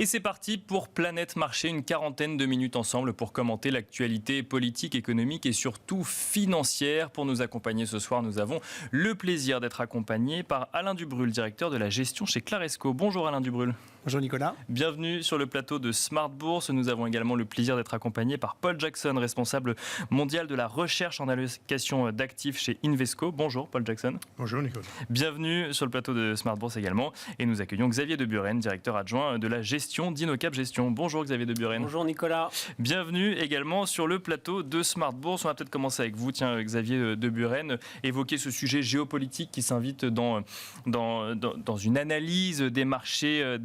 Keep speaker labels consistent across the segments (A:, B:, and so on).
A: Et c'est parti pour Planète Marché, une quarantaine de minutes ensemble pour commenter l'actualité politique, économique et surtout financière. Pour nous accompagner ce soir, nous avons le plaisir d'être accompagnés par Alain Dubrul, directeur de la gestion chez Claresco. Bonjour Alain Dubrul.
B: Bonjour Nicolas.
A: Bienvenue sur le plateau de Smart Bourse. Nous avons également le plaisir d'être accompagnés par Paul Jackson, responsable mondial de la recherche en allocation d'actifs chez Invesco. Bonjour Paul Jackson.
C: Bonjour Nicolas.
A: Bienvenue sur le plateau de Smart Bourse également. Et nous accueillons Xavier de Buren, directeur adjoint de la gestion d'InnoCap Gestion. Bonjour Xavier de Buren.
B: Bonjour Nicolas.
A: Bienvenue également sur le plateau de Smart Bourse. On va peut-être commencer avec vous, tiens Xavier de Buren, évoquer ce sujet géopolitique qui s'invite dans une analyse des marchés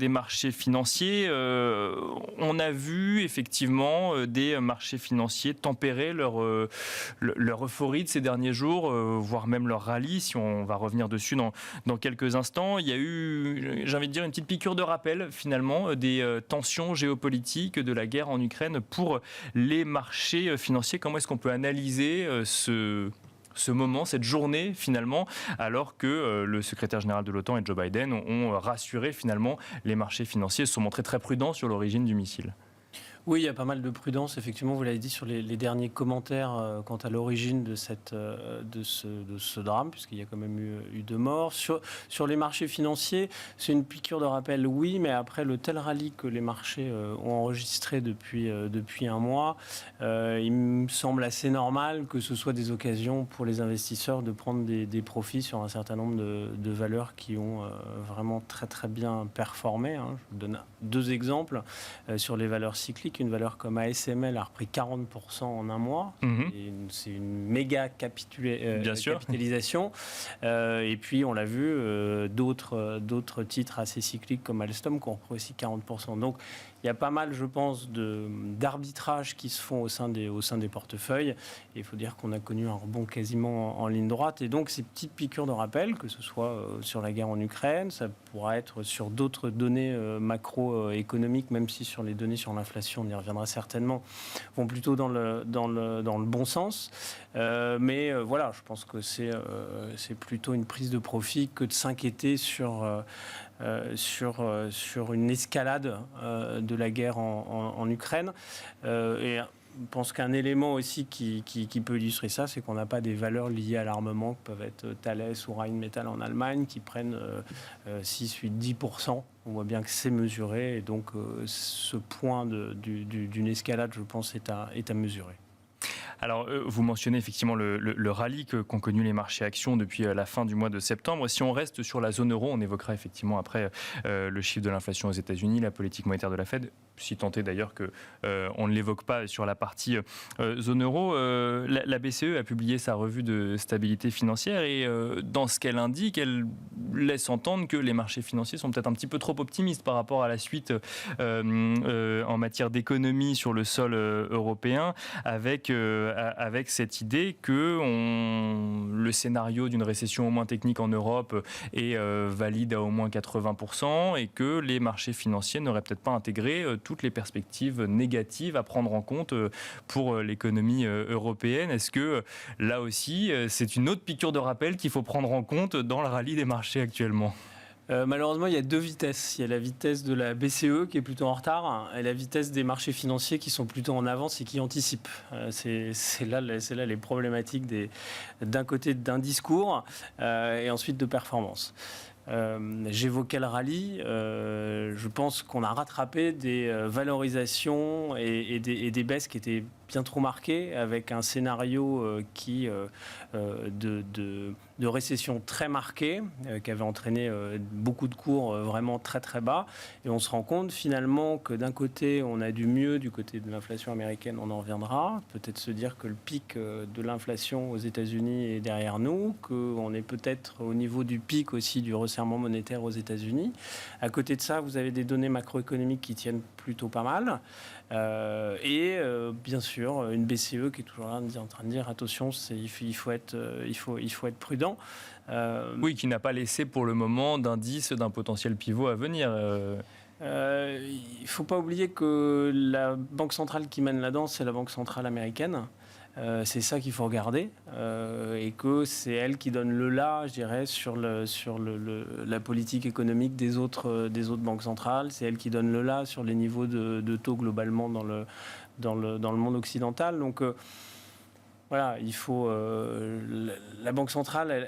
A: financiers. On a vu effectivement des marchés financiers tempérer leur euphorie de ces derniers jours, voire même leur rallye, si on va revenir dessus dans quelques instants. Il y a eu, j'ai envie de dire, une petite piqûre de rappel finalement des tensions géopolitiques, de la guerre en Ukraine pour les marchés financiers. Comment est-ce qu'on peut analyser ce moment, cette journée finalement, alors que le secrétaire général de l'OTAN et Joe Biden ont rassuré finalement les marchés financiers, se sont montrés très prudents sur l'origine du missile?
B: Oui, il y a pas mal de prudence, effectivement, vous l'avez dit, sur les derniers commentaires quant à l'origine de ce drame, puisqu'il y a quand même eu 2 morts. Sur les marchés financiers, c'est une piqûre de rappel, oui, mais après le tel rallye que les marchés ont enregistré depuis un mois, il me semble assez normal que ce soit des occasions pour les investisseurs de prendre des profits sur un certain nombre de valeurs qui ont vraiment très très bien performé. Je vous donne 2 exemples sur les valeurs cycliques. Une valeur comme ASML a repris 40% en un mois. C'est une méga capitalisation. Et puis, on l'a vu, d'autres titres assez cycliques comme Alstom qui ont repris aussi 40%. Donc, il y a pas mal, je pense, d'arbitrages qui se font au sein des portefeuilles. Et il faut dire qu'on a connu un rebond quasiment en ligne droite. Et donc, ces petites piqûres de rappel, que ce soit sur la guerre en Ukraine, ça pourra être sur d'autres données macroéconomiques, même si sur les données sur l'inflation, on y reviendra certainement, vont plutôt dans le bon sens. Mais voilà, je pense que c'est plutôt une prise de profit que de s'inquiéter sur une escalade de la guerre en Ukraine. Et je pense qu'un élément aussi qui peut illustrer ça, c'est qu'on n'a pas des valeurs liées à l'armement, que peuvent être Thales ou Rheinmetall en Allemagne, qui prennent 6, 8, 10%. On voit bien que c'est mesuré. Et donc, ce point d'une escalade, je pense, est à mesurer.
A: Alors, vous mentionnez effectivement le rallye qu'ont connu les marchés actions depuis la fin du mois de septembre. Si on reste sur la zone euro, on évoquera effectivement après le chiffre de l'inflation aux États-Unis, la politique monétaire de la Fed, si tant est d'ailleurs qu'on ne l'évoque pas sur la partie zone euro. La BCE a publié sa revue de stabilité financière et dans ce qu'elle indique, elle laisse entendre que les marchés financiers sont peut-être un petit peu trop optimistes par rapport à la suite en matière d'économie sur le sol européen, avec cette idée que le scénario d'une récession au moins technique en Europe est valide à au moins 80% et que les marchés financiers n'auraient peut-être pas intégré toutes les perspectives négatives à prendre en compte pour l'économie européenne. Est-ce que là aussi, c'est une autre piqûre de rappel qu'il faut prendre en compte dans le rallye des marchés actuellement ?
B: Malheureusement, il y a 2 vitesses. Il y a la vitesse de la BCE qui est plutôt en retard et la vitesse des marchés financiers qui sont plutôt en avance et qui anticipent. C'est là les problématiques d'un côté d'un discours et ensuite de performance. J'évoquais le rallye, je pense qu'on a rattrapé des valorisations et des baisses qui étaient bien trop marquées, avec un scénario de récession très marqué, qui avait entraîné beaucoup de cours vraiment très très bas. Et on se rend compte finalement que d'un côté, on a du mieux du côté de l'inflation américaine, on en reviendra. Peut-être se dire que le pic de l'inflation aux États-Unis est derrière nous, qu'on est peut-être au niveau du pic aussi du resserrement monétaire aux États-Unis. À côté de ça, vous avez des données macroéconomiques qui tiennent plutôt pas mal. Et bien sûr, une BCE qui est toujours là en train de dire attention, il faut être prudent.
A: Oui, qui n'a pas laissé pour le moment d'indice d'un potentiel pivot à venir.
B: Il ne faut pas oublier que la banque centrale qui mène la danse, c'est la banque centrale américaine. c'est ça qu'il faut regarder, et que c'est elle qui donne le là, je dirais, sur la politique économique des autres banques centrales. C'est elle qui donne le là sur les niveaux de taux globalement dans le monde occidental. Donc voilà, il faut. La Banque centrale,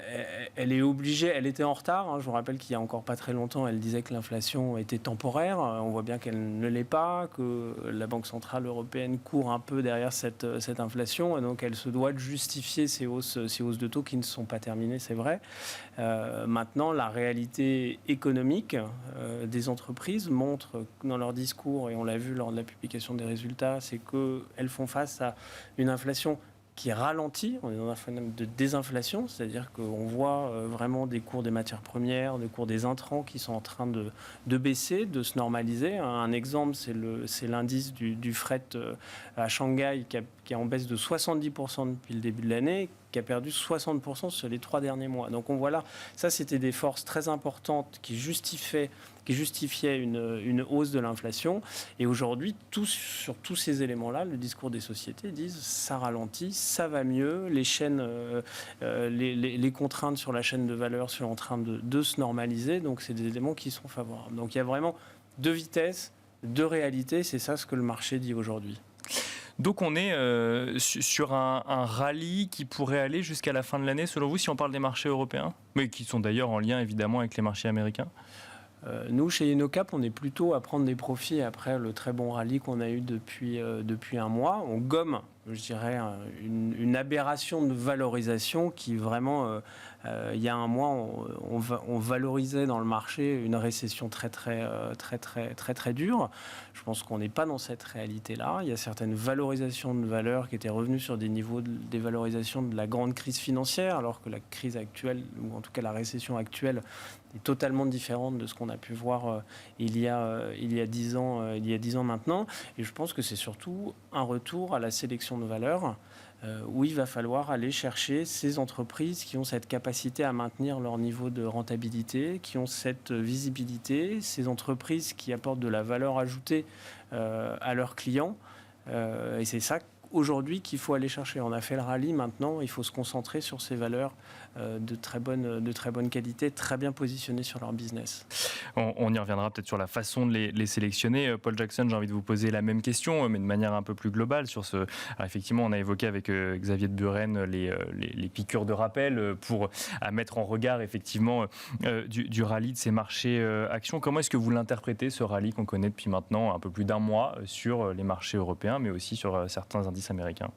B: elle est obligée. Elle était en retard. Hein. Je vous rappelle qu'il y a encore pas très longtemps, elle disait que l'inflation était temporaire. On voit bien qu'elle ne l'est pas, que la Banque centrale européenne court un peu derrière cette inflation, et donc elle se doit de justifier ces hausses de taux qui ne sont pas terminées, c'est vrai. Maintenant, la réalité économique des entreprises montre dans leur discours, et on l'a vu lors de la publication des résultats, c'est qu'elles font face à une inflation qui ralentit. On est dans un phénomène de désinflation, c'est-à-dire qu'on voit vraiment des cours des matières premières, des cours des intrants qui sont en train de baisser, de se normaliser. Un exemple, c'est l'indice du fret à Shanghai qui est en baisse de 70% depuis le début de l'année, qui a perdu 60% sur les 3 derniers mois. Donc on voit là, ça c'était des forces très importantes qui justifiaient une hausse de l'inflation. Et aujourd'hui, sur tous ces éléments-là, le discours des sociétés disent ça ralentit, ça va mieux, les chaînes, les contraintes sur la chaîne de valeur sont en train de se normaliser. Donc c'est des éléments qui sont favorables. Donc il y a vraiment 2 vitesses, 2 réalités. C'est ça ce que le marché dit aujourd'hui.
A: Donc on est sur un rallye qui pourrait aller jusqu'à la fin de l'année, selon vous, si on parle des marchés européens, mais qui sont d'ailleurs en lien évidemment avec les marchés américains.
B: Nous, chez InnoCap, on est plutôt à prendre des profits après le très bon rallye qu'on a eu depuis un mois. On gomme, je dirais, une aberration de valorisation qui vraiment, il y a un mois, on valorisait dans le marché une récession très dure. Je pense qu'on n'est pas dans cette réalité-là. Il y a certaines valorisations de valeurs qui étaient revenues sur des niveaux des valorisations de la grande crise financière, alors que la crise actuelle, ou en tout cas la récession actuelle, est totalement différente de ce qu'on a pu voir il y a 10 ans maintenant. Et je pense que c'est surtout un retour à la sélection de valeurs où il va falloir aller chercher ces entreprises qui ont cette capacité à maintenir leur niveau de rentabilité, qui ont cette visibilité, ces entreprises qui apportent de la valeur ajoutée à leurs clients. Et c'est ça aujourd'hui qu'il faut aller chercher. On a fait le rallye, maintenant il faut se concentrer sur ces valeurs de très bonne qualité, très bien positionnées sur leur business.
A: On y reviendra peut-être sur la façon de les sélectionner. Paul Jackson, j'ai envie de vous poser la même question, mais de manière un peu plus globale. Alors effectivement, on a évoqué avec Xavier de Buren les piqûres de rappel à mettre en regard effectivement du rallye de ces marchés actions. Comment est-ce que vous l'interprétez, ce rallye qu'on connaît depuis maintenant un peu plus d'un mois sur les marchés européens, mais aussi sur certains indices américains?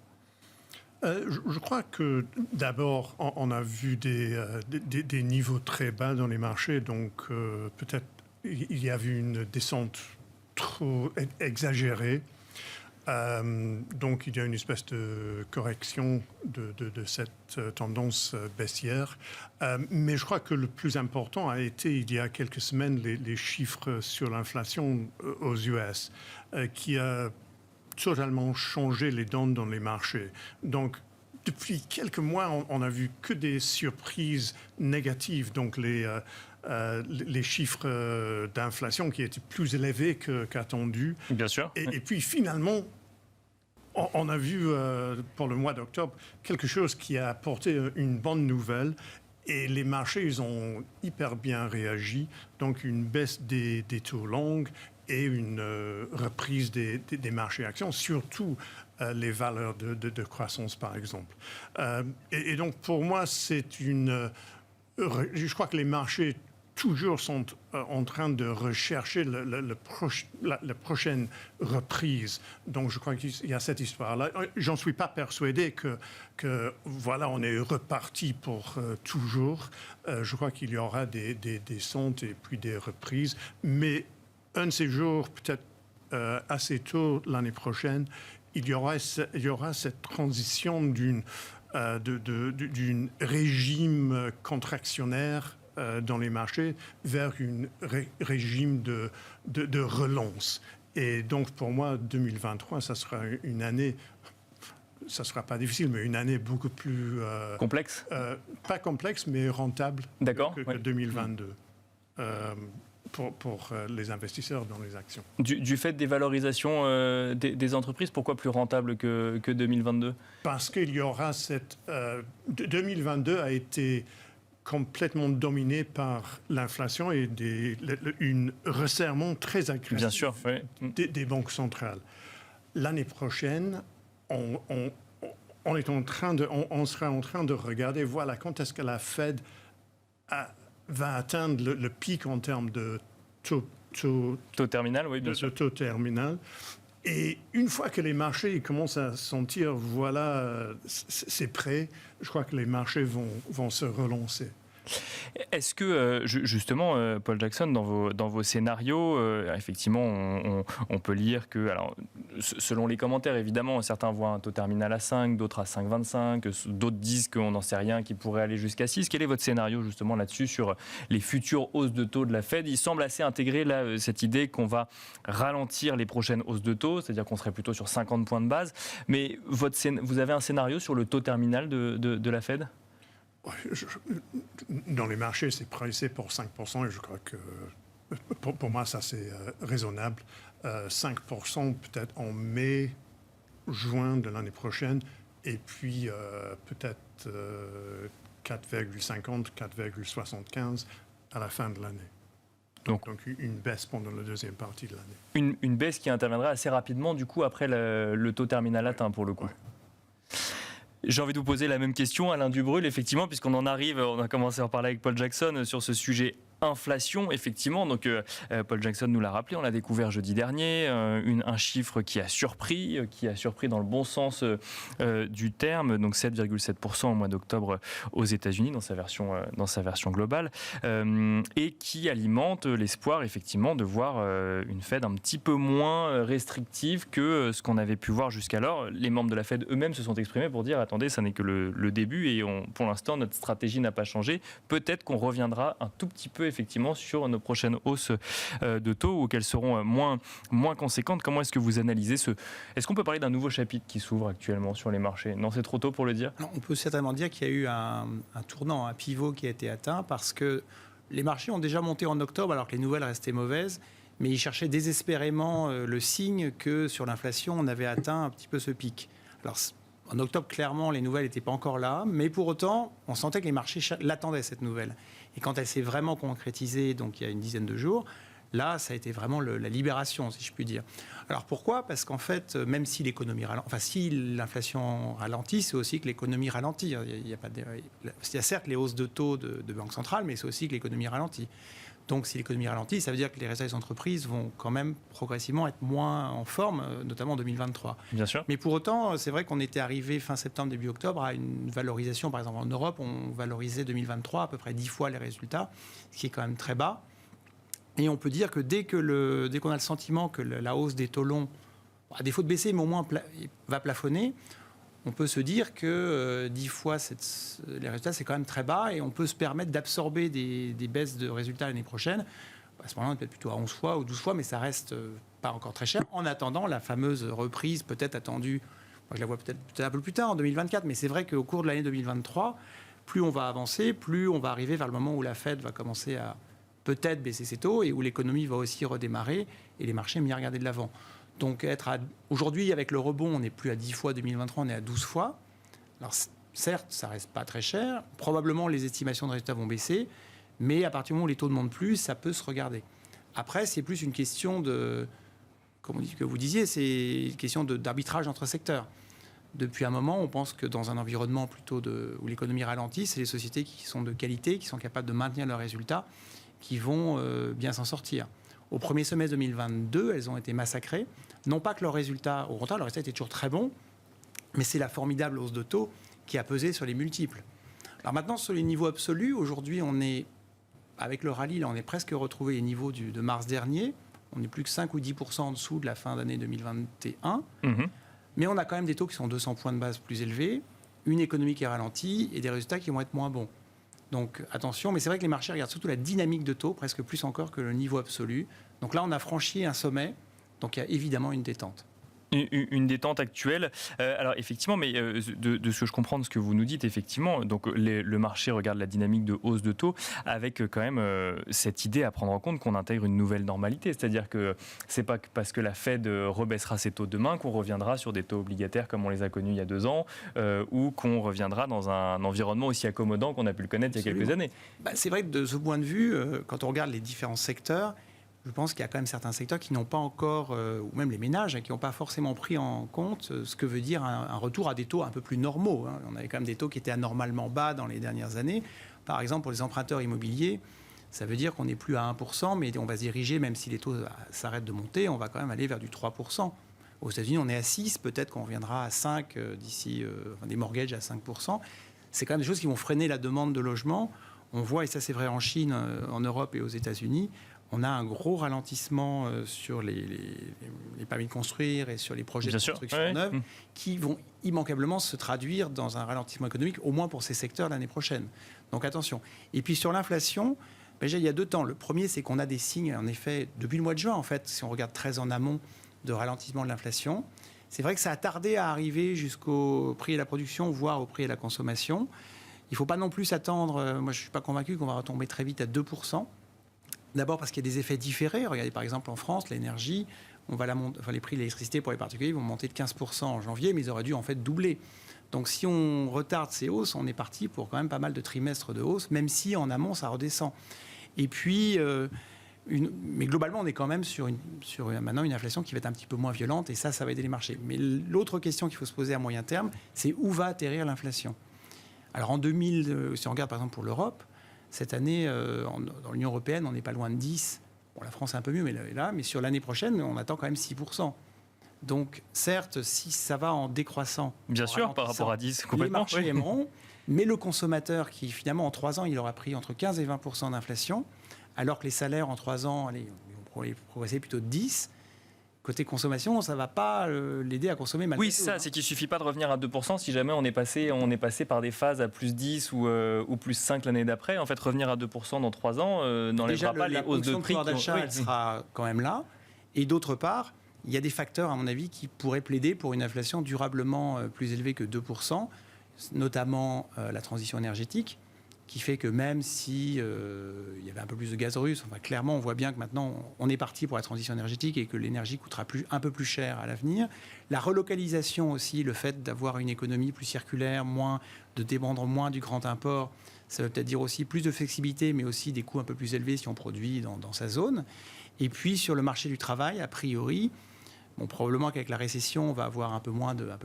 C: Je crois que d'abord, on a vu des niveaux très bas dans les marchés, donc peut-être il y a eu une descente trop exagérée. Donc il y a une espèce de correction de cette tendance baissière. Mais je crois que le plus important a été, il y a quelques semaines, les chiffres sur l'inflation aux US, qui a totalement changé les donnes dans les marchés. Donc, depuis quelques mois, on n'a vu que des surprises négatives. Donc, les chiffres d'inflation qui étaient plus élevés qu'attendus.
A: Bien sûr.
C: Et puis, finalement, on a vu pour le mois d'octobre quelque chose qui a apporté une bonne nouvelle. Et les marchés, ils ont hyper bien réagi. Donc, une baisse des taux longs et une reprise des marchés actions, surtout les valeurs de croissance, par exemple. Et donc, pour moi, je crois que les marchés toujours sont en train de rechercher la prochaine reprise. Donc, je crois qu'il y a cette histoire-là. J'en suis pas persuadé que voilà, on est reparti pour toujours. Je crois qu'il y aura des descentes et puis des reprises, mais un de ces jours, peut-être assez tôt l'année prochaine, il y aura cette transition d'un régime contractionnaire dans les marchés vers un régime de relance. Et donc, pour moi, 2023, ça sera une année, ça ne sera pas difficile, mais une année beaucoup plus...
A: complexe
C: pas complexe, mais rentable que 2022. pour les investisseurs dans les actions.
A: Du fait des valorisations des entreprises, pourquoi plus rentable que 2022 ?
C: Parce qu'il y aura 2022 a été complètement dominé par l'inflation et un resserrement très agressif
A: Bien sûr, oui.
C: des banques centrales. L'année prochaine, on sera en train de regarder, voilà, quand est-ce que la Fed va atteindre le pic en termes de taux
A: terminal, oui, bien sûr.
C: taux terminal. Et une fois que les marchés commencent à sentir, voilà, c'est prêt, je crois que les marchés vont se relancer.
A: Est-ce que, justement, Paul Jackson, dans vos scénarios, effectivement, on peut lire que, alors, selon les commentaires, évidemment, certains voient un taux terminal à 5, d'autres à 5,25, d'autres disent qu'on n'en sait rien, qu'il pourrait aller jusqu'à 6. Quel est votre scénario, justement, là-dessus, sur les futures hausses de taux de la Fed ? Il semble assez intégrer, là, cette idée qu'on va ralentir les prochaines hausses de taux, c'est-à-dire qu'on serait plutôt sur 50 points de base. Mais vous avez un scénario sur le taux terminal de la Fed ?
C: Dans les marchés, c'est pricé pour 5% et je crois que pour moi, ça c'est raisonnable. 5% peut-être en mai, juin de l'année prochaine et puis peut-être 4,50, 4,75 à la fin de l'année. Donc une baisse pendant la deuxième partie de l'année.
A: Une baisse qui interviendra assez rapidement, du coup, après le taux terminal atteint, pour le coup. Ouais. J'ai envie de vous poser la même question, Alain Dubrul, effectivement, puisqu'on en arrive, on a commencé à en parler avec Paul Jackson sur ce sujet inflation, effectivement. Donc, Paul Jackson nous l'a rappelé, on l'a découvert jeudi dernier, un chiffre qui a surpris dans le bon sens du terme, donc 7,7% au mois d'octobre aux États-Unis dans sa version globale, et qui alimente l'espoir, effectivement, de voir une Fed un petit peu moins restrictive que ce qu'on avait pu voir jusqu'alors. Les membres de la Fed eux-mêmes se sont exprimés pour dire attendez, ça n'est que le début et pour l'instant, notre stratégie n'a pas changé. Peut-être qu'on reviendra un tout petit peu effectivement sur nos prochaines hausses de taux ou qu'elles seront moins conséquentes. Comment est-ce que vous analysez Est-ce qu'on peut parler d'un nouveau chapitre qui s'ouvre actuellement sur les marchés ? Non, c'est trop tôt pour le dire ?
D: Alors, on peut certainement dire qu'il y a eu un tournant, un pivot qui a été atteint parce que les marchés ont déjà monté en octobre alors que les nouvelles restaient mauvaises, mais ils cherchaient désespérément le signe que sur l'inflation, on avait atteint un petit peu ce pic. Alors, en octobre, clairement, les nouvelles n'étaient pas encore là, mais pour autant, on sentait que les marchés l'attendaient, cette nouvelle. Et quand elle s'est vraiment concrétisée, donc il y a une dizaine de jours, là, ça a été vraiment la libération, si je puis dire. Alors pourquoi ? Parce qu'en fait, même si si l'inflation ralentit, c'est aussi que l'économie ralentit. Il y a certes les hausses de taux de banque centrale, mais c'est aussi que l'économie ralentit. Donc si l'économie ralentit, ça veut dire que les résultats des entreprises vont quand même progressivement être moins en forme, notamment en 2023.
A: Bien sûr.
D: Mais pour autant, c'est vrai qu'on était arrivé fin septembre, début octobre à une valorisation. Par exemple, en Europe, on valorisait 2023 à peu près 10 fois les résultats, ce qui est quand même très bas. Et on peut dire que dès qu'on a le sentiment que la hausse des taux longs, à défaut de baisser, mais au moins va plafonner, on peut se dire que 10 fois les résultats, c'est quand même très bas et on peut se permettre d'absorber des baisses de résultats l'année prochaine. À ce moment-là, on est peut-être plutôt à 11 fois ou 12 fois, mais ça reste pas encore très cher. En attendant, la fameuse reprise peut-être attendue, moi je la vois peut-être un peu plus tard, en 2024, mais c'est vrai qu'au cours de l'année 2023, plus on va avancer, plus on va arriver vers le moment où la Fed va commencer à peut-être baisser ses taux et où l'économie va aussi redémarrer et les marchés m'y regarder de l'avant. Donc aujourd'hui, avec le rebond, on n'est plus à 10 fois 2023, on est à 12 fois. Alors certes, ça reste pas très cher. Probablement, les estimations de résultats vont baisser. Mais à partir du moment où les taux ne montent plus, ça peut se regarder. Après, c'est plus une question comme vous disiez, c'est une question d'arbitrage entre secteurs. Depuis un moment, on pense que dans un environnement plutôt où l'économie ralentit, c'est les sociétés qui sont de qualité, qui sont capables de maintenir leurs résultats, qui vont bien s'en sortir. Au premier semestre 2022, elles ont été massacrées. Non pas que leurs résultats, au contraire, leurs résultats étaient toujours très bons, mais c'est la formidable hausse de taux qui a pesé sur les multiples. Alors maintenant, sur les niveaux absolus, aujourd'hui, avec le rallye, là, on est presque retrouvé les niveaux de mars dernier. On n'est plus que 5 ou 10% en dessous de la fin d'année 2021. Mais on a quand même des taux qui sont 200 points de base plus élevés, une économie qui est ralentie et des résultats qui vont être moins bons. Donc attention, mais c'est vrai que les marchés regardent surtout la dynamique de taux, presque plus encore que le niveau absolu. Donc là, on a franchi un sommet, donc il y a évidemment une détente.
A: Une détente actuelle. Alors effectivement, mais de ce que je comprends de ce que vous nous dites, effectivement, donc le marché regarde la dynamique de hausse de taux avec quand même cette idée à prendre en compte qu'on intègre une nouvelle normalité. C'est-à-dire que c'est pas parce que la Fed rebaissera ses taux demain qu'on reviendra sur des taux obligataires comme on les a connus il y a 2 ans ou qu'on reviendra dans un environnement aussi accommodant qu'on a pu le connaître il y a quelques années.
D: C'est vrai que de ce point de vue, quand on regarde les différents secteurs, je pense qu'il y a quand même certains secteurs qui n'ont pas encore, ou même les ménages, qui n'ont pas forcément pris en compte ce que veut dire un retour à des taux un peu plus normaux. On avait quand même des taux qui étaient anormalement bas dans les dernières années. Par exemple, pour les emprunteurs immobiliers, ça veut dire qu'on n'est plus à 1%, mais on va se diriger, même si les taux s'arrêtent de monter, on va quand même aller vers du 3%. Aux États-Unis, on est à 6%, peut-être qu'on reviendra à 5% d'ici, des mortgages à 5%. C'est quand même des choses qui vont freiner la demande de logement. On voit, et ça c'est vrai en Chine, en Europe et aux États-Unis, on a un gros ralentissement sur les permis de construire et sur les projets de construction neuve qui vont immanquablement se traduire dans un ralentissement économique, au moins pour ces secteurs l'année prochaine. Donc attention. Et puis sur l'inflation, déjà, il y a 2 temps. Le premier, c'est qu'on a des signes, en effet, depuis le mois de juin, en fait, si on regarde très en amont, de ralentissement de l'inflation. C'est vrai que ça a tardé à arriver jusqu'au prix de la production, voire au prix de la consommation. Il ne faut pas non plus s'attendre, moi je ne suis pas convaincu qu'on va retomber très vite à 2%. D'abord parce qu'il y a des effets différés. Regardez par exemple en France, l'énergie, les prix de l'électricité pour les particuliers vont monter de 15% en janvier, mais ils auraient dû en fait doubler. Donc si on retarde ces hausses, on est parti pour quand même pas mal de trimestres de hausse, même si en amont ça redescend. Et puis, mais globalement, on est quand même sur maintenant une inflation qui va être un petit peu moins violente, et ça va aider les marchés. Mais l'autre question qu'il faut se poser à moyen terme, c'est où va atterrir l'inflation. Alors en 2000, si on regarde par exemple pour l'Europe, cette année, dans l'Union européenne, on n'est pas loin de 10. Bon, la France est un peu mieux, mais sur l'année prochaine, on attend quand même 6%. Donc, certes, si ça va en décroissant...
A: Bien sûr, par rapport à 10, complètement.
D: Les marchés aimeront, mais le consommateur qui, finalement, en 3 ans, il aura pris entre 15 et 20% d'inflation, alors que les salaires, en 3 ans, vont progresser plutôt de 10%. Côté consommation, ça ne va pas l'aider à consommer malgré tout.
A: Oui, c'est qu'il ne suffit pas de revenir à 2% si jamais on est passé par des phases à plus 10 ou plus 5 l'année d'après. En fait, revenir à 2% dans 3 ans n'enlèvera pas les hausses de prix.
D: La d'achat, elle sera quand même là. Et d'autre part, il y a des facteurs, à mon avis, qui pourraient plaider pour une inflation durablement plus élevée que 2%, notamment la transition énergétique, qui fait que même si il y avait un peu plus de gaz russe, clairement, on voit bien que maintenant, on est parti pour la transition énergétique et que l'énergie coûtera un peu plus cher à l'avenir. La relocalisation aussi, le fait d'avoir une économie plus circulaire, de dépendre moins du grand import, ça veut peut-être dire aussi plus de flexibilité, mais aussi des coûts un peu plus élevés si on produit dans sa zone. Et puis, sur le marché du travail, a priori, probablement qu'avec la récession, on va avoir un peu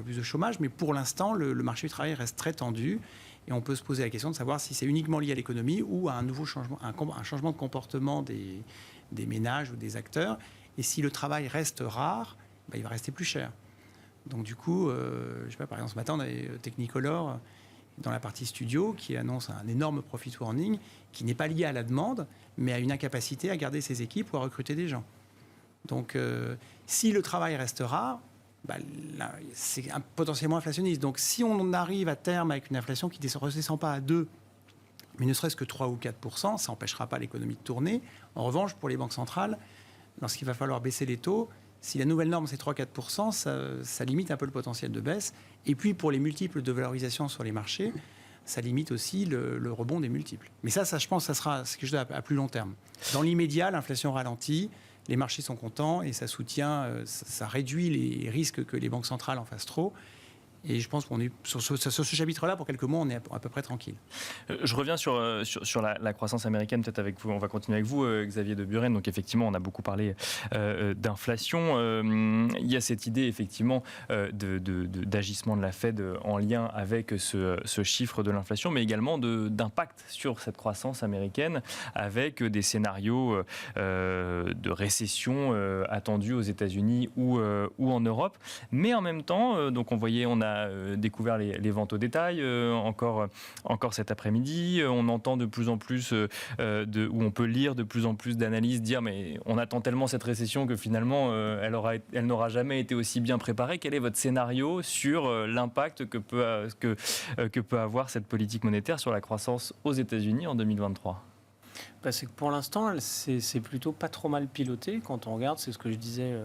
D: plus de chômage, mais pour l'instant, le marché du travail reste très tendu. Et on peut se poser la question de savoir si c'est uniquement lié à l'économie ou à un nouveau changement, un changement de comportement des ménages ou des acteurs. Et si le travail reste rare, il va rester plus cher. Donc du coup, je sais pas, par exemple, ce matin, on avait Technicolor dans la partie studio qui annonce un énorme profit warning qui n'est pas lié à la demande, mais à une incapacité à garder ses équipes ou à recruter des gens. Donc si le travail reste rare, c'est potentiellement inflationniste. Donc si on arrive à terme avec une inflation qui ne redescend pas à 2, mais ne serait-ce que 3 ou 4%, ça n'empêchera pas l'économie de tourner. En revanche, pour les banques centrales, lorsqu'il va falloir baisser les taux, si la nouvelle norme c'est 3-4%, ça limite un peu le potentiel de baisse. Et puis pour les multiples de valorisation sur les marchés, ça limite aussi le rebond des multiples. Mais ça je pense, ça sera quelque chose à plus long terme. Dans l'immédiat, l'inflation ralentit, les marchés sont contents et ça soutient, ça réduit les risques que les banques centrales en fassent trop. Et je pense qu'on est sur ce chapitre-là, pour quelques mois, on est à peu près tranquille.
A: Je reviens sur la croissance américaine, peut-être avec vous. On va continuer avec vous, Xavier de Buren. Donc effectivement, on a beaucoup parlé d'inflation. Il y a cette idée effectivement d'agissement de la Fed en lien avec ce chiffre de l'inflation, mais également d'impact sur cette croissance américaine, avec des scénarios de récession attendus aux États-Unis ou en Europe. Mais en même temps, donc on a découvert les ventes au détail encore cet après-midi. On entend de plus en plus, où on peut lire de plus en plus d'analyses dire mais on attend tellement cette récession que finalement elle n'aura jamais été aussi bien préparée. Quel est votre scénario sur l'impact que peut avoir cette politique monétaire sur la croissance aux États-Unis en 2023 ?
B: C'est que pour l'instant, c'est plutôt pas trop mal piloté quand on regarde. C'est ce que je disais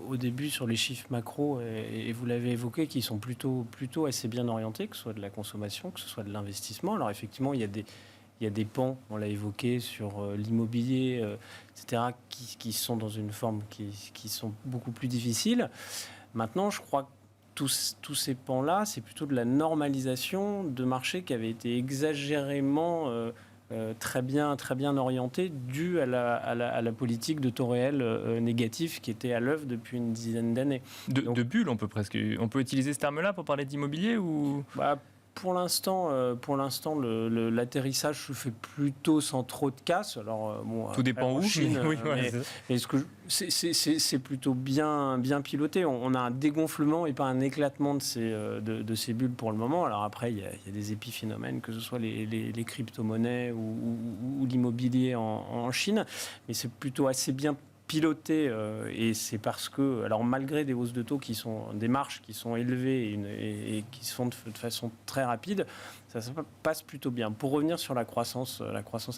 B: au début sur les chiffres macro, et vous l'avez évoqué, qui sont plutôt assez bien orientés, que ce soit de la consommation, que ce soit de l'investissement. Alors effectivement, il y a des pans, on l'a évoqué, sur l'immobilier, etc., qui sont dans une forme qui sont beaucoup plus difficiles. Maintenant, je crois que tous ces pans-là, c'est plutôt de la normalisation de marchés qui avaient été exagérément très bien orientés, dû à la politique de taux réel négatif qui était à l'œuvre depuis une dizaine d'années.
A: De bulle, on peut utiliser ce terme-là pour parler d'immobilier ou
B: Pour l'instant, l'atterrissage se fait plutôt sans trop de casse. Alors,
A: tout dépend où.
B: Chine,
A: oui,
B: mais c'est plutôt bien piloté. On a un dégonflement et pas un éclatement de ces bulles pour le moment. Alors après, il y a des épiphénomènes, que ce soit les crypto-monnaies ou l'immobilier en Chine, mais c'est plutôt assez bien piloté, et c'est parce que, alors malgré des hausses de taux qui sont des marges qui sont élevées et qui se font de façon très rapide, ça passe plutôt bien. Pour revenir sur la croissance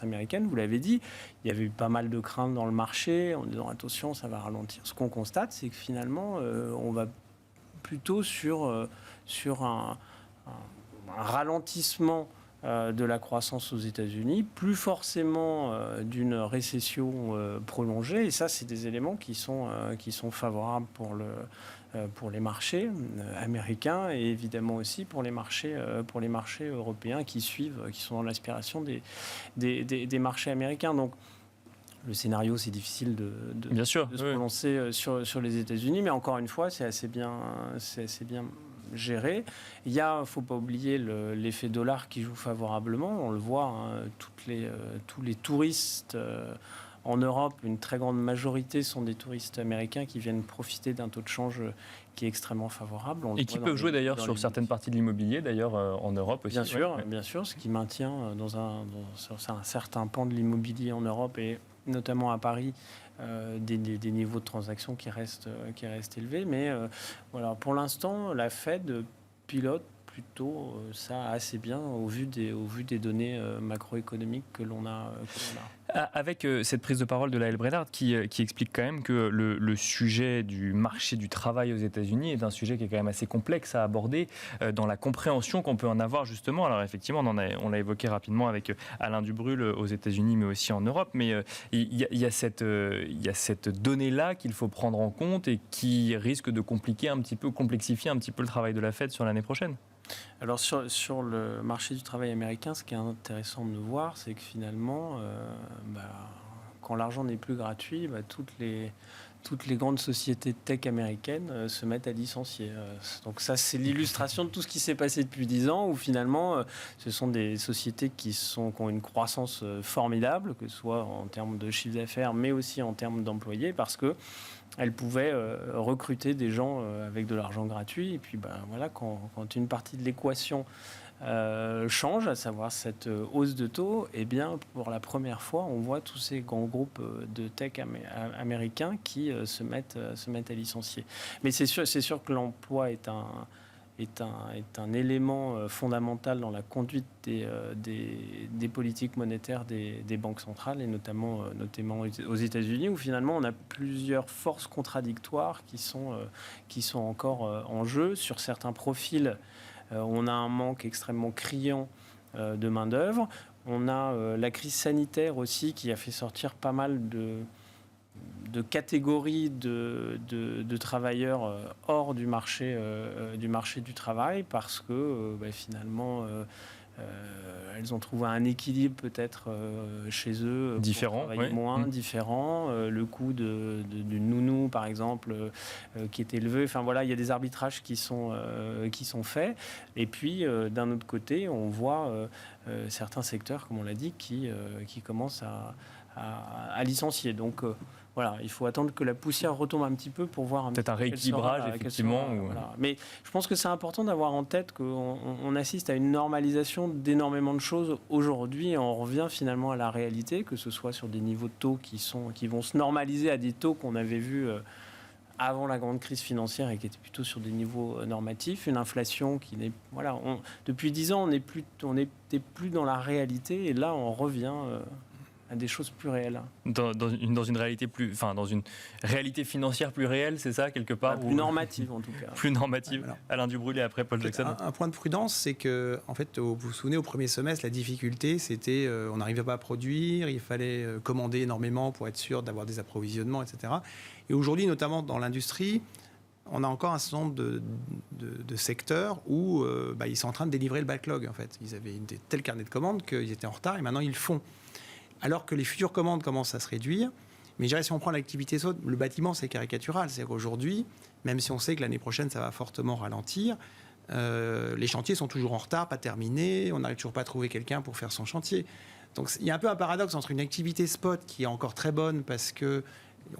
B: américaine, vous l'avez dit, il y avait eu pas mal de craintes dans le marché en disant attention, ça va ralentir. Ce qu'on constate, c'est que finalement, on va plutôt sur un ralentissement de la croissance aux États-Unis, plus forcément d'une récession prolongée. Et ça, c'est des éléments qui sont favorables pour les marchés américains et évidemment aussi pour les marchés européens qui sont dans l'aspiration des marchés américains. Donc, le scénario, c'est difficile de se prononcer sur les États-Unis, mais encore une fois, c'est assez bien géré. Il y a, faut pas oublier l'effet dollar qui joue favorablement. On le voit, tous les touristes en Europe, une très grande majorité sont des touristes américains qui viennent profiter d'un taux de change qui est extrêmement favorable.
A: Et qui peuvent jouer d'ailleurs sur certaines parties de l'immobilier, d'ailleurs en Europe aussi.
B: Bien sûr, ce qui maintient sur un certain pan de l'immobilier en Europe et notamment à Paris, des niveaux de transactions qui restent élevés. Mais voilà, pour l'instant, la Fed pilote plutôt ça assez bien au vu des données macroéconomiques que l'on a.
A: Avec cette prise de parole de Lael Brainard qui explique quand même que le sujet du marché du travail aux États-Unis est un sujet qui est quand même assez complexe à aborder dans la compréhension qu'on peut en avoir justement. Alors effectivement, on l'a évoqué rapidement avec Alain Dubrul aux États-Unis mais aussi en Europe, mais il y a cette donnée-là qu'il faut prendre en compte et qui risque de complexifier un petit peu le travail de la Fed sur l'année prochaine.
B: Alors sur le marché du travail américain, ce qui est intéressant de voir, c'est que finalement, quand l'argent n'est plus gratuit, toutes les grandes sociétés de tech américaines se mettent à licencier. Donc ça, c'est l'illustration de tout ce qui s'est passé depuis 10 ans, où finalement, ce sont des sociétés qui ont une croissance formidable, que ce soit en termes de chiffre d'affaires, mais aussi en termes d'employés, parce que elles pouvaient recruter des gens avec de l'argent gratuit. Et puis, voilà, quand une partie de l'équation change, à savoir cette hausse de taux, eh bien, pour la première fois, on voit tous ces grands groupes de tech américains qui se mettent à licencier. Mais c'est sûr que l'emploi est un élément fondamental dans la conduite des politiques monétaires des banques centrales, et notamment aux États-Unis, où finalement on a plusieurs forces contradictoires qui sont encore en jeu. Sur certains profils, on a un manque extrêmement criant de main-d'œuvre. On a la crise sanitaire aussi qui a fait sortir pas mal de catégories de travailleurs hors du marché du travail, parce que finalement elles ont trouvé un équilibre peut-être chez eux,
A: différent,
B: différent, le coût du nounou par exemple qui est élevé. Enfin voilà, il y a des arbitrages qui sont faits, et puis d'un autre côté on voit certains secteurs, comme on l'a dit, qui commencent à licencier. Donc voilà, il faut attendre que la poussière retombe un petit peu pour voir
A: peut-être un rééquilibrage, effectivement.
B: Voilà. Mais je pense que c'est important d'avoir en tête qu'on assiste à une normalisation d'énormément de choses aujourd'hui, et on revient finalement à la réalité, que ce soit sur des niveaux de taux qui vont se normaliser à des taux qu'on avait vus avant la grande crise financière et qui étaient plutôt sur des niveaux normatifs, une inflation qui n'est... Voilà, depuis 10 ans, on n'était plus dans la réalité, et là, on revient à des choses plus réelles.
A: Dans une réalité dans une réalité financière plus réelle, c'est ça, quelque part,
B: plus normative en tout cas.
A: Plus normative.
D: Alors,
A: Alain Dubrulle et après Paul Jackson.
D: Un point de prudence, c'est que, en fait, vous vous souvenez, au premier semestre, la difficulté, c'était on n'arrivait pas à produire, il fallait commander énormément pour être sûr d'avoir des approvisionnements, etc. Et aujourd'hui, notamment dans l'industrie, on a encore un certain nombre de secteurs où ils sont en train de délivrer le backlog. En fait, ils avaient des tels carnets de commandes qu'ils étaient en retard et maintenant ils le font. Alors que les futures commandes commencent à se réduire. Mais je dirais, si on prend l'activité saute, le bâtiment, c'est caricatural. C'est qu'aujourd'hui, même si on sait que l'année prochaine, ça va fortement ralentir, les chantiers sont toujours en retard, pas terminés. On n'arrive toujours pas à trouver quelqu'un pour faire son chantier. Donc, il y a un peu un paradoxe entre une activité spot qui est encore très bonne parce que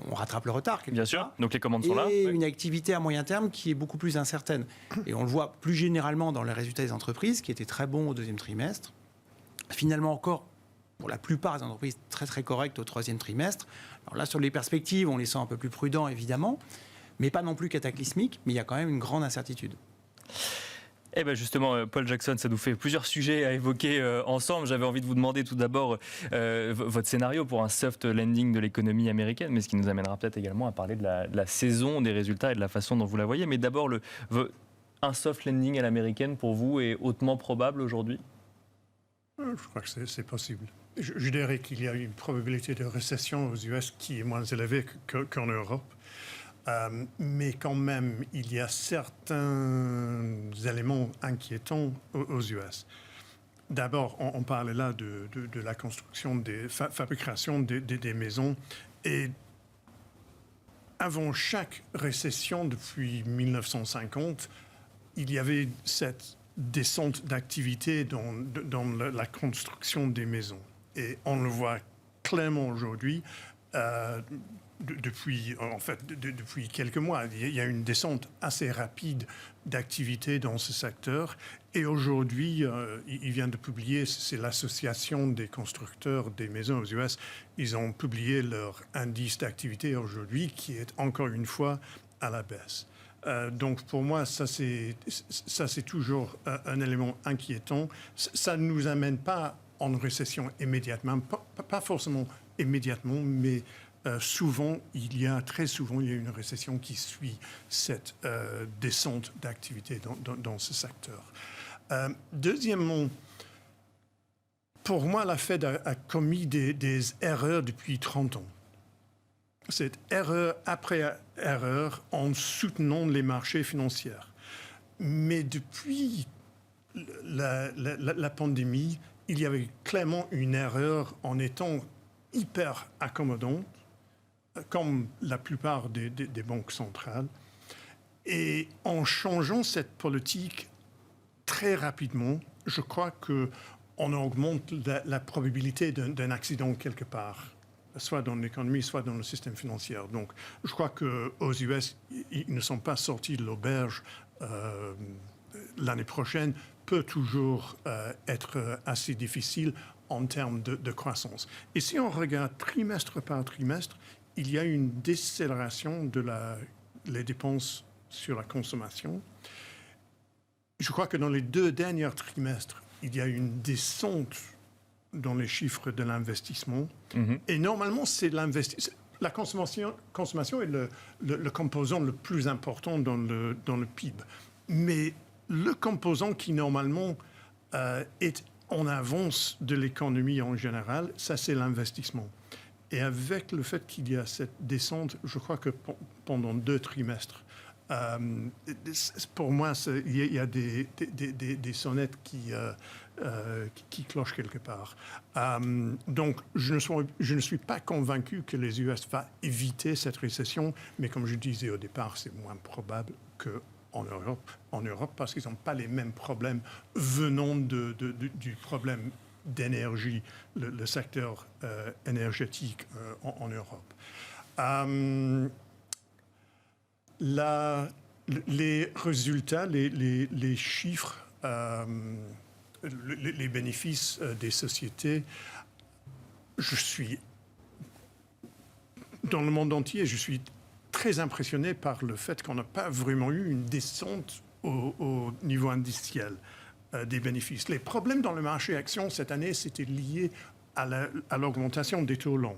D: on rattrape le retard.
A: Bien sûr, donc les commandes sont là.
D: Et une activité à moyen terme qui est beaucoup plus incertaine. Et on le voit plus généralement dans les résultats des entreprises, qui étaient très bons au deuxième trimestre. Finalement encore, pour la plupart des entreprises, très très correctes au troisième trimestre. Alors là, sur les perspectives, on les sent un peu plus prudents, évidemment, mais pas non plus cataclysmiques, mais il y a quand même une grande incertitude.
A: Eh bien justement, Paul Jackson, ça nous fait plusieurs sujets à évoquer ensemble. J'avais envie de vous demander tout d'abord votre scénario pour un soft landing de l'économie américaine, mais ce qui nous amènera peut-être également à parler de la saison, des résultats et de la façon dont vous la voyez. Mais d'abord, un soft landing à l'américaine, pour vous, est hautement probable aujourd'hui ?
C: Je crois que c'est possible. Je dirais qu'il y a une probabilité de récession aux US qui est moins élevée qu'en Europe. Mais quand même, il y a certains éléments inquiétants aux US. D'abord, on parle là de la construction, fabrication des maisons. Et avant chaque récession, depuis 1950, il y avait cette descente d'activité dans la construction des maisons. Et on le voit clairement aujourd'hui. Depuis quelques mois, il y a une descente assez rapide d'activité dans ce secteur. Et aujourd'hui, il vient de publier, c'est l'association des constructeurs des maisons aux US, ils ont publié leur indice d'activité aujourd'hui qui est encore une fois à la baisse. Donc pour moi, ça c'est toujours un élément inquiétant. Ça ne nous amène pas en récession immédiatement, pas forcément immédiatement, mais très souvent, il y a une récession qui suit cette descente d'activité dans ce secteur. Deuxièmement, pour moi, la Fed a commis des erreurs depuis 30 ans. C'est erreur après erreur en soutenant les marchés financiers. Mais depuis la pandémie, il y avait clairement une erreur en étant hyper accommodant, comme la plupart des banques centrales. Et en changeant cette politique très rapidement, je crois qu'on augmente la probabilité d'un accident quelque part, soit dans l'économie, soit dans le système financier. Donc, je crois qu'aux US, ils ne sont pas sortis de l'auberge. L'année prochaine peut toujours être assez difficile en termes de croissance. Et si on regarde trimestre par trimestre, il y a une décélération les dépenses sur la consommation. Je crois que dans les 2 derniers trimestres, il y a une descente dans les chiffres de l'investissement. Mm-hmm. Et normalement, c'est la consommation est le composant le plus important dans le PIB. Mais le composant qui, normalement, est en avance de l'économie en général, ça, c'est l'investissement. Et avec le fait qu'il y a cette descente, je crois que pendant 2 trimestres, pour moi, il y a des sonnettes qui clochent quelque part. Donc, je ne suis pas convaincu que les US vont éviter cette récession, mais comme je disais au départ, c'est moins probable qu'en Europe, parce qu'ils n'ont pas les mêmes problèmes venant du problème d'énergie, le secteur énergétique en Europe. Les résultats, les chiffres, les bénéfices des sociétés, je suis, dans le monde entier, je suis très impressionné par le fait qu'on n'a pas vraiment eu une descente au niveau industriel des bénéfices. Les problèmes dans le marché actions cette année, c'était lié à l'augmentation des taux longs.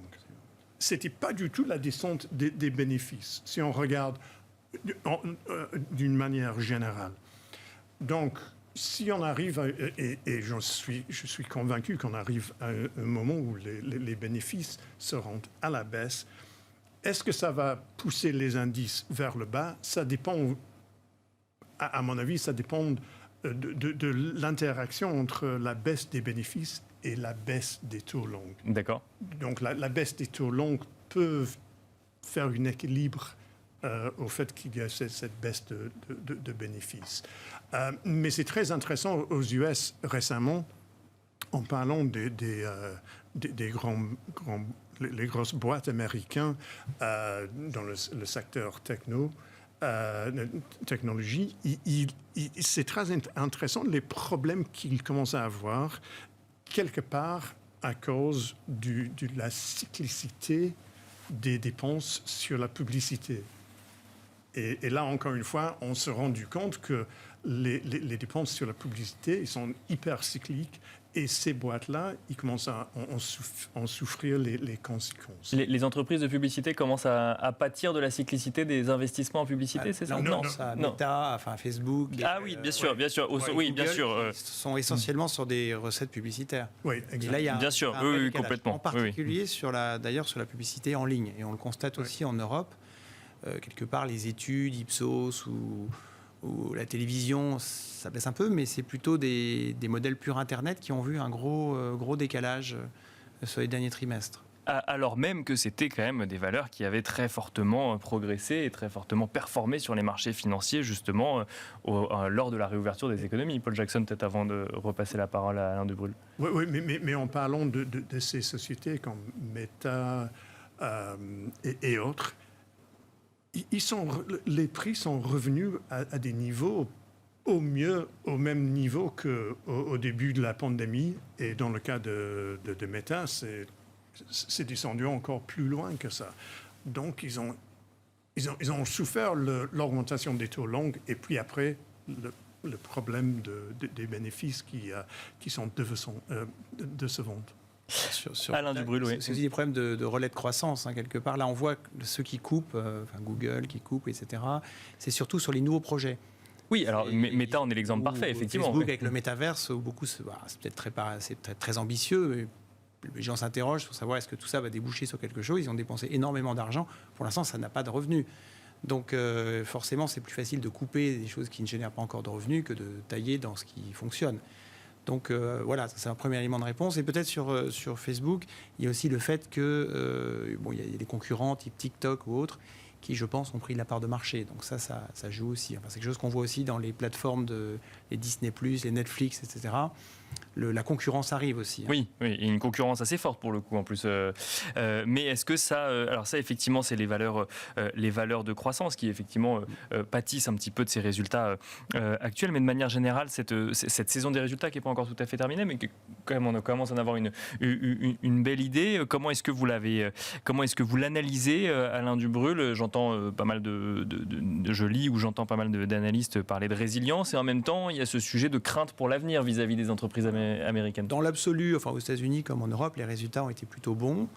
C: Ce n'était pas du tout la descente des bénéfices, si on regarde d'une manière générale. Donc, si on arrive, et je suis convaincu qu'on arrive à un moment où les bénéfices seront à la baisse, est-ce que ça va pousser les indices vers le bas? Ça dépend, à mon avis, ça dépend de l'interaction entre la baisse des bénéfices et la baisse des taux longs.
A: D'accord.
C: Donc, la baisse des taux longs peut faire un équilibre au fait qu'il y a cette baisse de bénéfices. Mais c'est très intéressant aux US récemment, en parlant des les grosses boîtes américaines dans le secteur technologie, c'est très intéressant les problèmes qu'ils commencent à avoir quelque part à cause de la cyclicité des dépenses sur la publicité. Et là, encore une fois, on s'est rendu compte que les dépenses sur la publicité ils sont hyper cycliques et ces boîtes-là, ils commencent à en souffrir les conséquences.
A: Les entreprises de publicité commencent à pâtir de la cyclicité des investissements en publicité, c'est ça?
D: Non, ça, Meta, enfin Facebook.
A: Ah oui, bien sûr, bien sûr.
D: Oui, bien sûr. Sont essentiellement sur des recettes publicitaires.
C: Oui, exactement.
D: Et là, il y a
A: bien sûr, oui, complètement.
D: En particulier d'ailleurs sur la publicité en ligne. Et on le constate aussi en Europe. Quelque part, les études, Ipsos ou la télévision, ça baisse un peu, mais c'est plutôt des modèles purs Internet qui ont vu un gros décalage sur les derniers trimestres.
A: Alors même que c'était quand même des valeurs qui avaient très fortement progressé et très fortement performé sur les marchés financiers, justement, lors de la réouverture des économies. Paul Jackson, peut-être avant de repasser la parole à Alain Dubrul.
C: Oui, mais en parlant de ces sociétés comme Meta et autres, les prix sont revenus à des niveaux au même niveau qu'au début de la pandémie. Et dans le cas de Meta, c'est descendu encore plus loin que ça. Donc, ils ont souffert l'augmentation des taux longs et puis après, le problème des bénéfices qui sont décevants.
A: Alain Dubrul, oui.
D: C'est aussi des problèmes de relais de croissance, quelque part. Là, on voit que ceux qui coupent, Google qui coupe, etc., c'est surtout sur les nouveaux projets.
A: Oui, alors Meta en est l'exemple parfait, effectivement.
D: Facebook avec le métaverse, où beaucoup, c'est peut-être très ambitieux, mais les gens s'interrogent sur savoir est-ce que tout ça va déboucher sur quelque chose. Ils ont dépensé énormément d'argent. Pour l'instant, ça n'a pas de revenus. Donc, forcément, c'est plus facile de couper des choses qui ne génèrent pas encore de revenus que de tailler dans ce qui fonctionne. Donc voilà, c'est un premier élément de réponse. Et peut-être sur Facebook, il y a aussi le fait que il y a des concurrents type TikTok ou autres qui, je pense, ont pris de la part de marché. Donc ça joue aussi. Enfin, c'est quelque chose qu'on voit aussi dans les plateformes les Disney+, les Netflix, etc. La concurrence arrive aussi.
A: Oui, et une concurrence assez forte pour le coup en plus. Mais est-ce que ça, alors ça effectivement c'est les valeurs de croissance qui effectivement pâtissent un petit peu de ces résultats actuels. Mais de manière générale, cette saison des résultats qui n'est pas encore tout à fait terminée, mais quand même on commence à en avoir une belle idée. Comment est-ce que vous l'analysez, Alain Dubrul? J'entends pas mal je lis ou j'entends pas mal d'analystes parler de résilience et en même temps il y a ce sujet de crainte pour l'avenir vis-à-vis des entreprises américaines.
D: Dans l'absolu, enfin aux États-Unis comme en Europe, les résultats ont été plutôt bons.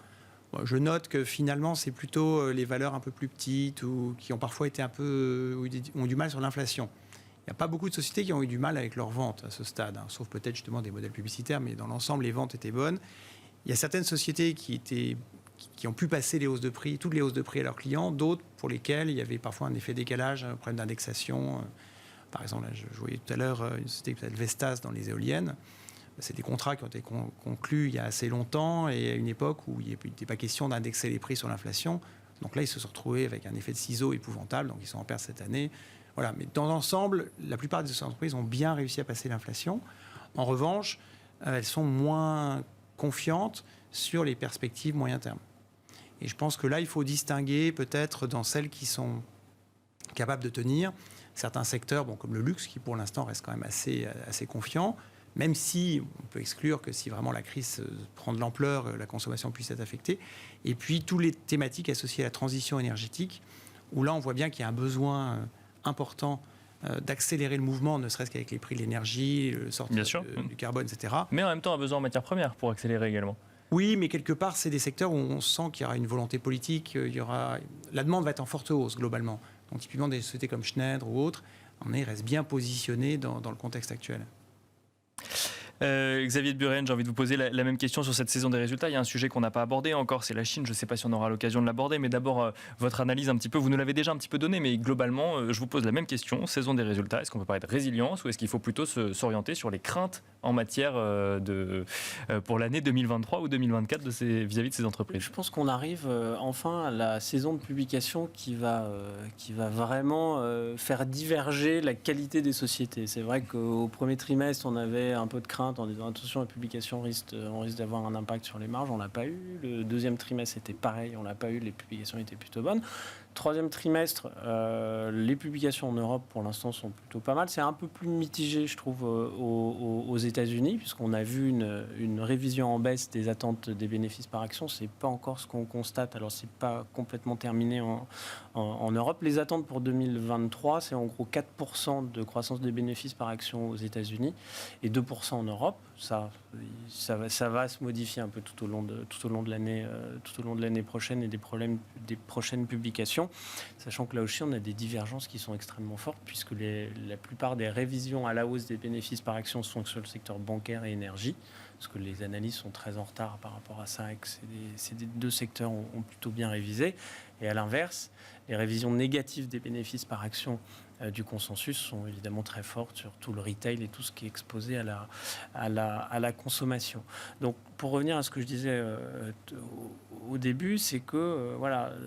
D: Je note que finalement, c'est plutôt les valeurs un peu plus petites ou qui ont parfois été ont du mal sur l'inflation. Il n'y a pas beaucoup de sociétés qui ont eu du mal avec leurs ventes à ce stade, sauf peut-être justement des modèles publicitaires, mais dans l'ensemble, les ventes étaient bonnes. Il y a certaines sociétés qui ont pu passer toutes les hausses de prix à leurs clients, d'autres pour lesquelles il y avait parfois un effet décalage, un problème d'indexation. Par exemple, là, je voyais tout à l'heure une société qui s'appelle Vestas dans les éoliennes. C'est des contrats qui ont été conclus il y a assez longtemps et à une époque où il n'était pas question d'indexer les prix sur l'inflation. Donc là, ils se sont retrouvés avec un effet de ciseaux épouvantable, donc ils sont en perte cette année. Voilà. Mais dans l'ensemble, la plupart des entreprises ont bien réussi à passer l'inflation. En revanche, elles sont moins confiantes sur les perspectives moyen terme. Et je pense que là, il faut distinguer peut-être dans celles qui sont capables de tenir certains secteurs, comme le luxe, qui pour l'instant reste quand même assez confiant, même si on peut exclure que si vraiment la crise prend de l'ampleur, la consommation puisse être affectée. Et puis, toutes les thématiques associées à la transition énergétique, où là, on voit bien qu'il y a un besoin important d'accélérer le mouvement, ne serait-ce qu'avec les prix de l'énergie, le sortie du carbone, etc.
A: Mais en même temps, un besoin en matières premières pour accélérer également.
D: Oui, mais quelque part, c'est des secteurs où on sent qu'il y aura une volonté politique, la demande va être en forte hausse globalement. Donc typiquement des sociétés comme Schneider ou autres, ils restent bien positionnés dans le contexte actuel.
A: Xavier de Buren, j'ai envie de vous poser la même question sur cette saison des résultats. Il y a un sujet qu'on n'a pas abordé encore, c'est la Chine. Je ne sais pas si on aura l'occasion de l'aborder, mais d'abord, votre analyse un petit peu, vous nous l'avez déjà un petit peu donnée, mais globalement, je vous pose la même question. Saison des résultats, est-ce qu'on peut parler de résilience ou est-ce qu'il faut plutôt s'orienter sur les craintes en matière pour l'année 2023 ou 2024 vis-à-vis de ces entreprises?
B: Je pense qu'on arrive enfin à la saison de publication qui va vraiment faire diverger la qualité des sociétés. C'est vrai qu'au premier trimestre, on avait un peu de crainte en disant attention, la publication on risque d'avoir un impact sur les marges. On l'a pas eu. Le deuxième trimestre c'était pareil, on l'a pas eu. Les publications étaient plutôt bonnes. Troisième trimestre, les publications en Europe pour l'instant sont plutôt pas mal. C'est un peu plus mitigé, je trouve, aux États-Unis, puisqu'on a vu une révision en baisse des attentes des bénéfices par action. C'est pas encore ce qu'on constate. Alors c'est pas complètement terminé en Europe. Les attentes pour 2023, c'est en gros 4% de croissance des bénéfices par action aux États-Unis et 2% en Europe. Ça va se modifier un peu tout au long de l'année prochaine et des prochaines publications, sachant que là aussi on a des divergences qui sont extrêmement fortes puisque la plupart des révisions à la hausse des bénéfices par action sont sur le secteur bancaire et énergie, parce que les analyses sont très en retard par rapport à ça et que ces deux secteurs ont plutôt bien révisé. Et à l'inverse, les révisions négatives des bénéfices par action du consensus sont évidemment très fortes sur tout le retail et tout ce qui est exposé à la consommation. Donc, pour revenir à ce que je disais au début, c'est que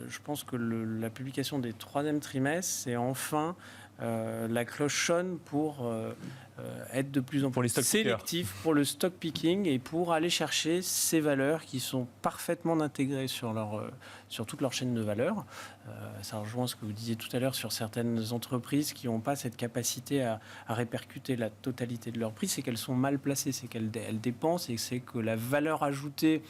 B: je pense que la publication des troisième trimestres, c'est enfin la cloche sonne pour être de plus en plus sélectif pour le stock picking et pour aller chercher ces valeurs qui sont parfaitement intégrées sur toute leur chaîne de valeur. Ça rejoint ce que vous disiez tout à l'heure sur certaines entreprises qui n'ont pas cette capacité à répercuter la totalité de leur prix, c'est qu'elles sont mal placées, c'est qu'elles dépensent et c'est que la valeur ajoutée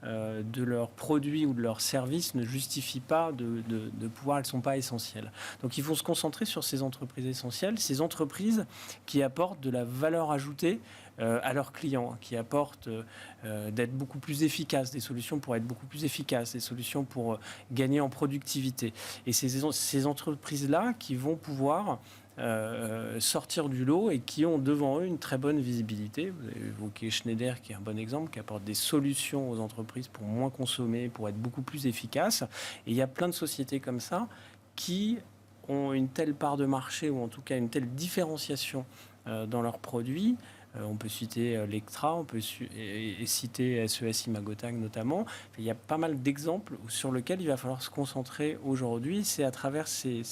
B: de leurs produits ou de leurs services ne justifie pas de pouvoir, elles ne sont pas essentielles. Donc il faut se concentrer sur ces entreprises essentielles, ces entreprises qui apportent de la valeur ajoutée à leurs clients, qui apportent d'être beaucoup plus efficaces, des solutions pour être beaucoup plus efficaces, des solutions pour gagner en productivité. Et ces entreprises-là qui vont pouvoir sortir du lot et qui ont devant eux une très bonne visibilité. Vous avez évoqué Schneider qui est un bon exemple, qui apporte des solutions aux entreprises pour moins consommer, pour être beaucoup plus efficaces. Et il y a plein de sociétés comme ça qui ont une telle part de marché ou en tout cas une telle différenciation dans leurs produits. On peut citer Lectra, on peut citer SES Imagotag notamment. Il y a pas mal d'exemples sur lesquels il va falloir se concentrer aujourd'hui. C'est à travers ces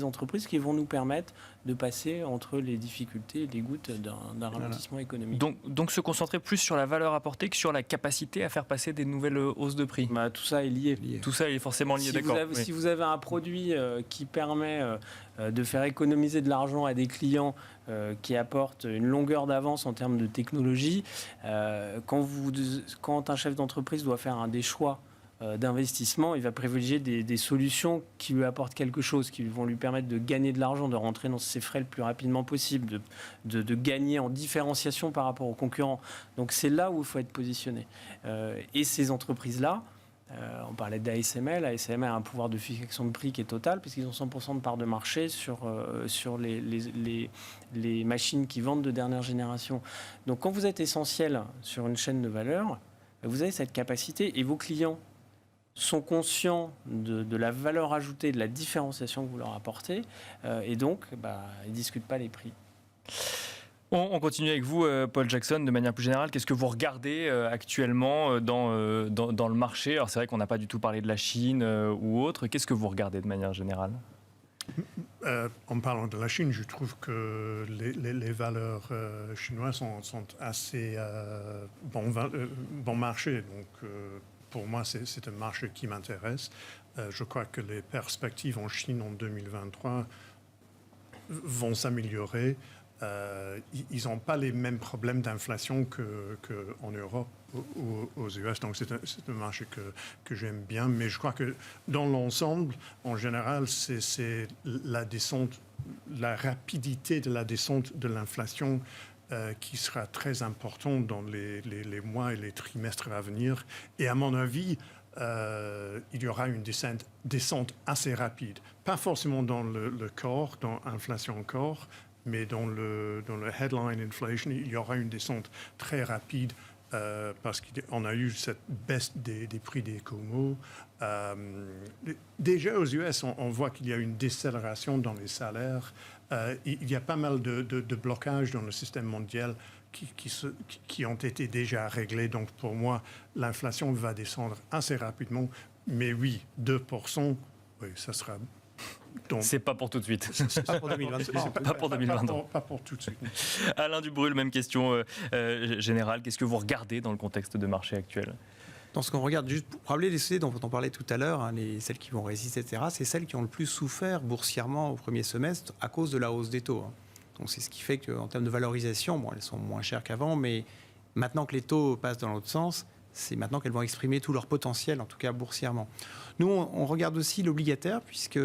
B: entreprises qui vont nous permettre de passer entre les difficultés et les gouttes d'un ralentissement économique.
A: Donc se concentrer plus sur la valeur apportée que sur la capacité à faire passer des nouvelles hausses de prix.
B: Tout ça est lié.
A: Tout ça est forcément lié, d'accord.
B: Si vous avez un produit qui permet de faire économiser de l'argent à des clients qui apportent une longueur d'avance en termes de technologie, quand un chef d'entreprise doit faire des choix d'investissement, il va privilégier des solutions qui lui apportent quelque chose, qui vont lui permettre de gagner de l'argent, de rentrer dans ses frais le plus rapidement possible, de gagner en différenciation par rapport aux concurrents. Donc c'est là où il faut être positionné. Et ces entreprises-là, on parlait d'ASML. ASML a un pouvoir de fixation de prix qui est total puisqu'ils ont 100% de part de marché sur les machines qui vendent de dernière génération. Donc quand vous êtes essentiel sur une chaîne de valeur, vous avez cette capacité et vos clients sont conscients de la valeur ajoutée, de la différenciation que vous leur apportez et donc ils ne discutent pas les prix.
A: On continue avec vous, Paul Jackson, de manière plus générale. Qu'est-ce que vous regardez actuellement dans le marché? Alors c'est vrai qu'on n'a pas du tout parlé de la Chine ou autre. Qu'est-ce que vous regardez de manière générale?
C: En parlant de la Chine, je trouve que les valeurs chinoises sont assez bon marché. Donc pour moi, c'est un marché qui m'intéresse. Je crois que les perspectives en Chine en 2023 vont s'améliorer. Ils n'ont pas les mêmes problèmes d'inflation qu'en Europe ou aux US. Donc c'est un marché que j'aime bien. Mais je crois que dans l'ensemble, en général, c'est la descente, la rapidité de la descente de l'inflation qui sera très important dans les mois et les trimestres à venir. Et à mon avis, il y aura une descente assez rapide. Pas forcément dans le corps, dans l'inflation corps, mais dans le headline inflation, il y aura une descente très rapide parce qu'on a eu cette baisse des prix des commos. Déjà aux US, on voit qu'il y a une décélération dans les salaires. Il y a pas mal de blocages dans le système mondial qui ont été déjà réglés. Donc pour moi, l'inflation va descendre assez rapidement. Mais oui, 2%, oui, ça sera...
A: C'est pas pour tout de suite.
D: Pas pour 2023.
A: Pas pour 2023.
C: Pas pour tout de suite.
A: Alain Dubrul, même question générale. Qu'est-ce que vous regardez dans le contexte de marché actuel ?
D: Dans ce qu'on regarde, juste pour rappeler les sociétés dont on parlait tout à l'heure, celles qui vont résister, etc., c'est celles qui ont le plus souffert boursièrement au premier semestre à cause de la hausse des taux. Donc c'est ce qui fait qu'en termes de valorisation, elles sont moins chères qu'avant, mais maintenant que les taux passent dans l'autre sens, c'est maintenant qu'elles vont exprimer tout leur potentiel, en tout cas boursièrement. Nous, on regarde aussi l'obligataire, puisque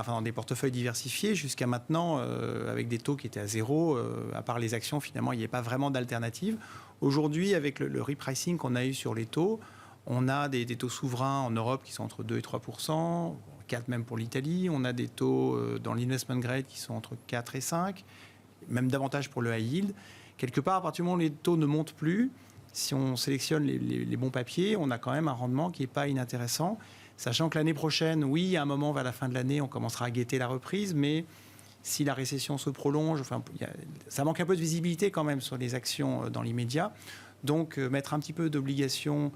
D: dans des portefeuilles diversifiés, jusqu'à maintenant, avec des taux qui étaient à zéro, à part les actions, finalement, il n'y avait pas vraiment d'alternative. Aujourd'hui, avec le repricing qu'on a eu sur les taux, on a des taux souverains en Europe qui sont entre 2 et 3%, 4 même pour l'Italie. On a des taux dans l'investment grade qui sont entre 4 et 5, même davantage pour le high yield. Quelque part, à partir du moment où les taux ne montent plus, si on sélectionne les bons papiers, on a quand même un rendement qui n'est pas inintéressant. Sachant que l'année prochaine, oui, à un moment, vers la fin de l'année, on commencera à guetter la reprise, mais si la récession se prolonge, ça manque un peu de visibilité quand même sur les actions dans l'immédiat. Donc, mettre un petit peu d'obligations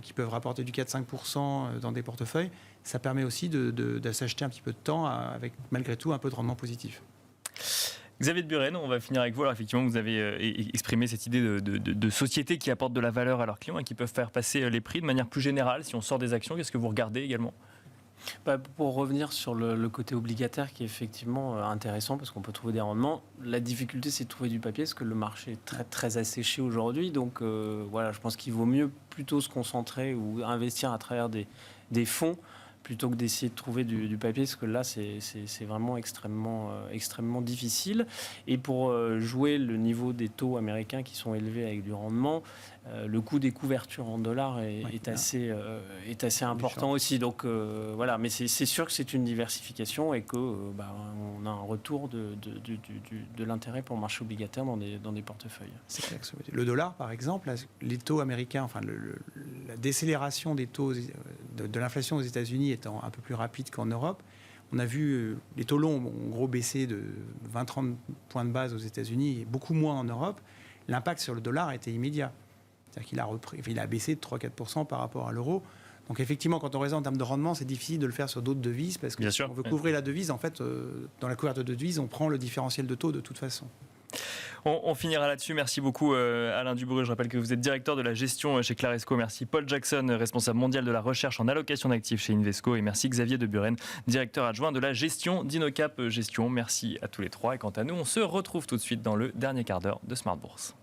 D: qui peuvent rapporter du 4-5% dans des portefeuilles, ça permet aussi de s'acheter un petit peu de temps avec, malgré tout, un peu de rendement positif.
A: Xavier de Buren, on va finir avec vous. Alors effectivement, vous avez exprimé cette idée de sociétés qui apportent de la valeur à leurs clients et qui peuvent faire passer les prix de manière plus générale. Si on sort des actions, qu'est-ce que vous regardez également ?
B: Pour revenir sur le côté obligataire qui est effectivement intéressant parce qu'on peut trouver des rendements, la difficulté c'est de trouver du papier parce que le marché est très, très asséché aujourd'hui. Donc voilà, je pense qu'il vaut mieux plutôt se concentrer ou investir à travers des fonds plutôt que d'essayer de trouver du papier, parce que là, c'est vraiment extrêmement difficile. Et pour jouer le niveau des taux américains qui sont élevés avec du rendement, le coût des couvertures en dollars est assez important aussi. Donc voilà, mais c'est sûr que c'est une diversification et qu'on a un retour de l'intérêt pour le marché obligataire dans des portefeuilles.
D: C'est clair que le dollar, par exemple, les taux américains, enfin la décélération des taux de l'inflation aux États-Unis étant un peu plus rapide qu'en Europe, on a vu les taux longs ont gros baissé de 20-30 points de base aux États-Unis et beaucoup moins en Europe. L'impact sur le dollar était immédiat. C'est-à-dire qu'il a baissé de 3-4% par rapport à l'euro. Donc effectivement, quand on raisonne en termes de rendement, c'est difficile de le faire sur d'autres devises parce que si on veut couvrir la devise, en fait, dans la couverture de devise, on prend le différentiel de taux de toute façon.
A: On finira là-dessus. Merci beaucoup Alain Dubrul. Je rappelle que vous êtes directeur de la gestion chez Claresco. Merci Paul Jackson, responsable mondial de la recherche en allocation d'actifs chez Invesco. Et merci Xavier de Buren, directeur adjoint de la gestion d'Inocap Gestion. Merci à tous les trois. Et quant à nous, on se retrouve tout de suite dans le dernier quart d'heure de Smart Bourse.